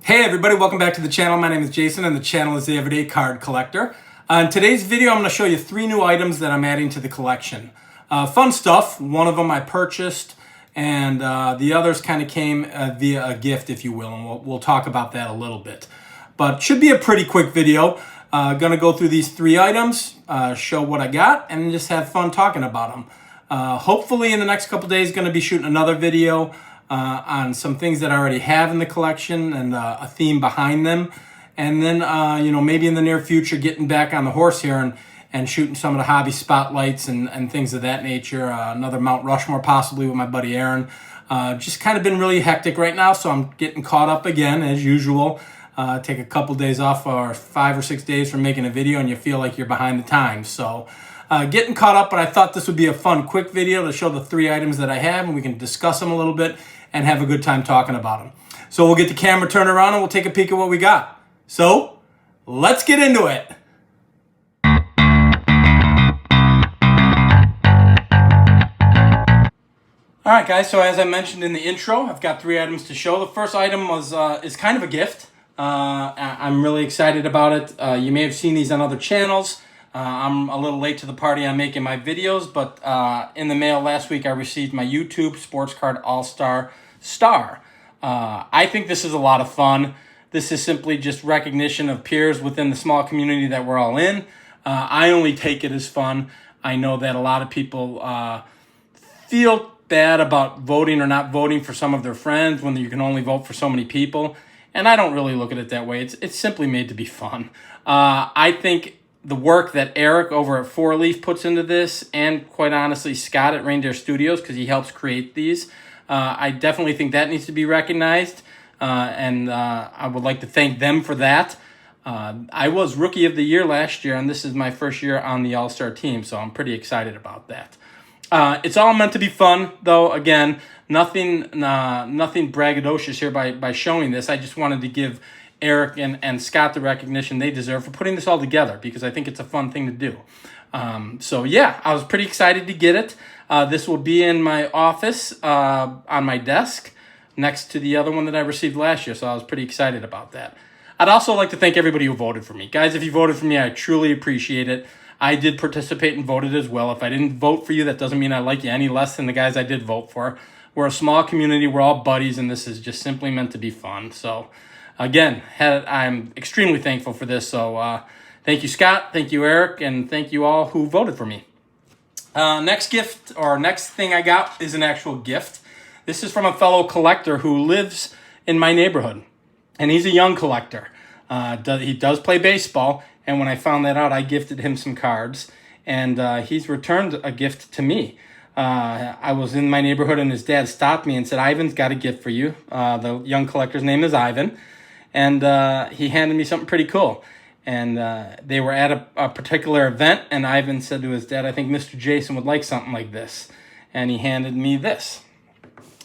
Hey everybody, welcome back to the channel. My name is Jason and the channel is The Everyday Card Collector. In today's video, I'm going to show you 3 new items that I'm adding to the collection. Fun stuff. One of them I purchased and the others kind of came via a gift, if you will, and we'll talk about that a little bit. But should be a pretty quick video. Going to go through these 3 items, show what I got, and just have fun talking about them. Hopefully in the next couple days, going to be shooting another video on some things that I already have in the collection and a theme behind them. And then, maybe in the near future, getting back on the horse here and shooting some of the hobby spotlights and things of that nature. Another Mount Rushmore possibly with my buddy Aaron. Just kind of been really hectic right now, so I'm getting caught up again as usual. Take a couple days off or 5 or 6 days from making a video and you feel like you're behind the times. So getting caught up, but I thought this would be a fun, quick video to show the 3 items that I have and we can discuss them a little bit and have a good time talking about them. So we'll get the camera turned around and we'll take a peek at what we got. So let's get into it. All right, guys, so as I mentioned in the intro, I've got 3 items to show. The first item is kind of a gift. I'm really excited about it. You may have seen these on other channels. I'm a little late to the party on making my videos, but in the mail last week I received my YouTube Sports Card All-Star Star. I think this is a lot of fun. This is simply just recognition of peers within the small community that we're all in. I only take it as fun. I know that a lot of people feel bad about voting or not voting for some of their friends when you can only vote for so many people. And I don't really look at it that way. It's simply made to be fun. I think the work that Eric over at 4Leaf puts into this, and quite honestly Scott at Reindeer Studios, because he helps create these, I definitely think that needs to be recognized. And I would like to thank them for that. I was Rookie of the Year last year, and this is my first year on the All-Star team, so I'm pretty excited about that. It's all meant to be fun, though. Again, nothing braggadocious here by showing this. I just wanted to give Eric and Scott the recognition they deserve for putting this all together, because I think it's a fun thing to do. So yeah, I was pretty excited to get it. This will be in my office on my desk next to the other one that I received last year, so I was pretty excited about that. I'd also like to thank everybody who voted for me. Guys, if you voted for me, I truly appreciate it. I did participate and voted as well. If I didn't vote for you, that doesn't mean I like you any less than the guys I did vote for. We're a small community. We're all buddies, and this is just simply meant to be fun. So, again, I'm extremely thankful for this. So, thank you, Scott. Thank you, Eric. And thank you all who voted for me. Next thing I got is an actual gift. This is from a fellow collector who lives in my neighborhood. And he's a young collector. He does play baseball. And when I found that out, I gifted him some cards. And he's returned a gift to me. I was in my neighborhood and his dad stopped me and said, "Ivan's got a gift for you." The young collector's name is Ivan. And he handed me something pretty cool. And they were at a particular event, and Ivan said to his dad, "I think Mr. Jason would like something like this." And he handed me this.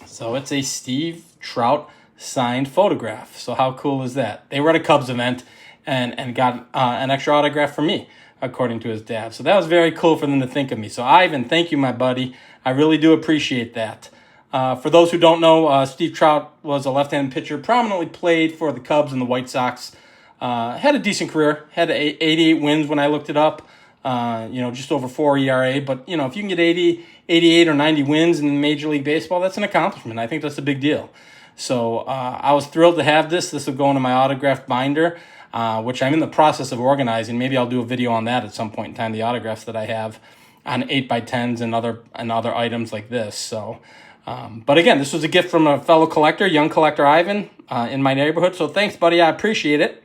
So it's a Steve Trout signed photograph. So how cool is that? They were at a Cubs event and got an extra autograph for me, according to his dad. So that was very cool for them to think of me. So Ivan, thank you, my buddy. I really do appreciate that. For those who don't know, Steve Trout was a left-handed pitcher, prominently played for the Cubs and the White Sox. Had a decent career, had 88 wins when I looked it up, just over 4 ERA. But, if you can get 80, 88 or 90 wins in Major League Baseball, that's an accomplishment. I think that's a big deal. So I was thrilled to have this. This will go into my autograph binder, which I'm in the process of organizing. Maybe I'll do a video on that at some point in time, the autographs that I have on 8x10s and other items like this. So, but again, this was a gift from a fellow collector, young collector Ivan, in my neighborhood. So thanks, buddy. I appreciate it.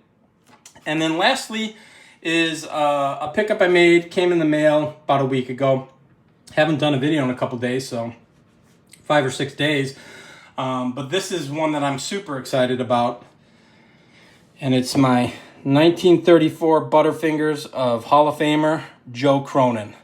And then lastly is a pickup I made, came in the mail about a week ago. Haven't done a video in a couple days, so 5 or 6 days. But this is one that I'm super excited about. And it's my 1934 Butterfingers of Hall of Famer Joe Cronin.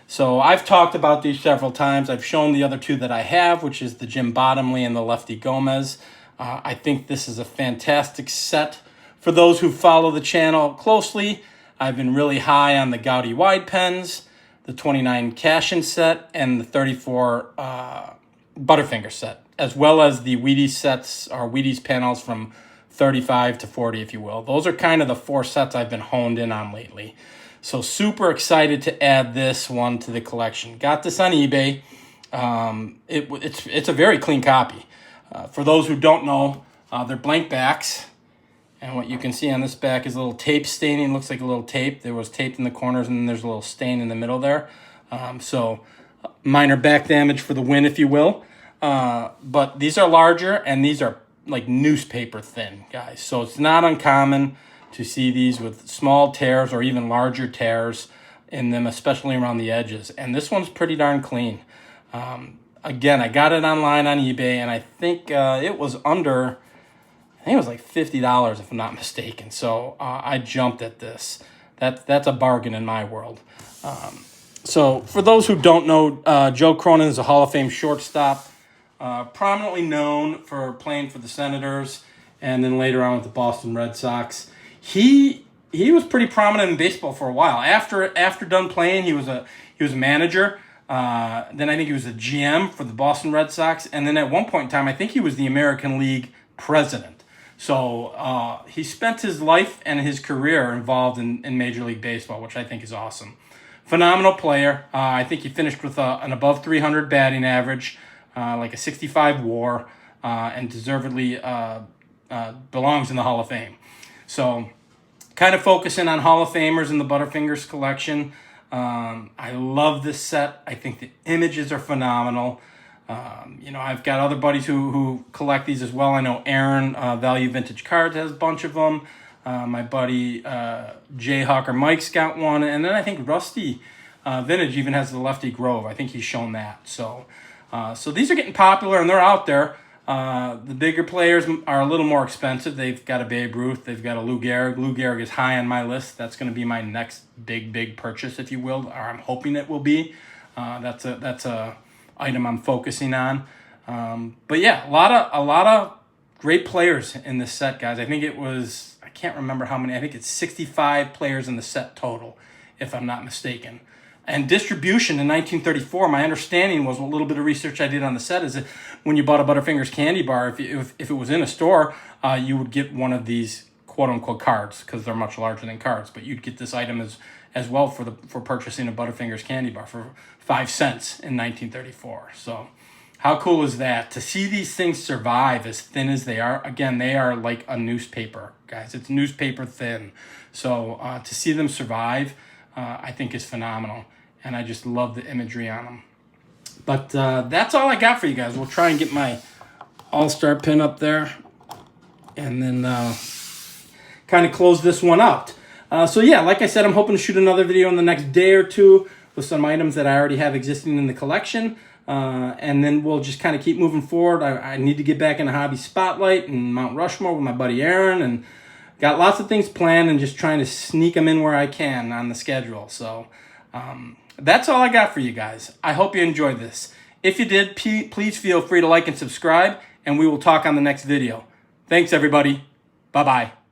So I've talked about these several times. I've shown the other 2 that I have, which is the Jim Bottomley and the Lefty Gomez. I think this is a fantastic set. For those who follow the channel closely, I've been really high on the Gowdy Wide Pens, the 29 Cashin set, and the 34 Butterfinger set, as well as the Wheaties sets, or Wheaties panels from 35 to 40, if you will. Those are kind of the 4 sets I've been honed in on lately. So super excited to add this one to the collection. Got this on eBay. It's a very clean copy. For those who don't know, they're blank backs. And what you can see on this back is a little tape staining. Looks like a little tape. There was tape in the corners, and then there's a little stain in the middle there. So minor back damage for the win, if you will. But these are larger, and these are like newspaper thin, guys. So it's not uncommon to see these with small tears or even larger tears in them, especially around the edges. And this one's pretty darn clean. Again, I got it online on eBay, and I think it was under, I think it was like $50 if I'm not mistaken. So I jumped at this. That's a bargain in my world. So for those who don't know, Joe Cronin is a Hall of Fame shortstop, prominently known for playing for the Senators and then later on with the Boston Red Sox. He was pretty prominent in baseball for a while. After done playing, he was a manager. Then I think he was a GM for the Boston Red Sox, and then at one point in time, I think he was the American League president. So he spent his life and his career involved in Major League Baseball, which I think is awesome. Phenomenal player. I think he finished with an above 300 batting average, like a 65 WAR, and deservedly belongs in the Hall of Fame. So kind of focusing on Hall of Famers in the Butterfingers collection. I love this set. I think the images are phenomenal. I've got other buddies who collect these as well. I know Aaron, Value Vintage Cards, has a bunch of them. My buddy Jay Hawker Mike's got one. And then I think Rusty Vintage even has the Lefty Grove. I think he's shown that. So these are getting popular, and they're out there. The bigger players are a little more expensive. They've got a Babe Ruth. They've got a Lou Gehrig. Lou Gehrig is high on my list. That's going to be my next big purchase, if you will, or I'm hoping it will be. That's a item I'm focusing on. But yeah, a lot of great players in this set, guys. I think it was, I can't remember how many. I think it's 65 players in the set total, if I'm not mistaken. And distribution in 1934, my understanding was, a little bit of research I did on the set, is that when you bought a Butterfingers candy bar, if it was in a store, you would get one of these quote-unquote cards, because they're much larger than cards. But you'd get this item as well for purchasing a Butterfingers candy bar for 5 cents in 1934. So how cool is that? To see these things survive as thin as they are. Again, they are like a newspaper, guys. It's newspaper thin. So to see them survive, I think is phenomenal. And I just love the imagery on them. But that's all I got for you guys. We'll try and get my All-Star pin up there. And then kind of close this one out. So yeah, like I said, I'm hoping to shoot another video in the next day or two with some items that I already have existing in the collection. And then we'll just kind of keep moving forward. I need to get back into Hobby Spotlight and Mount Rushmore with my buddy Aaron. And got lots of things planned and just trying to sneak them in where I can on the schedule. So that's all I got for you guys. I hope you enjoyed this. If you did, please feel free to like and subscribe, and we will talk on the next video. Thanks, everybody. Bye-bye.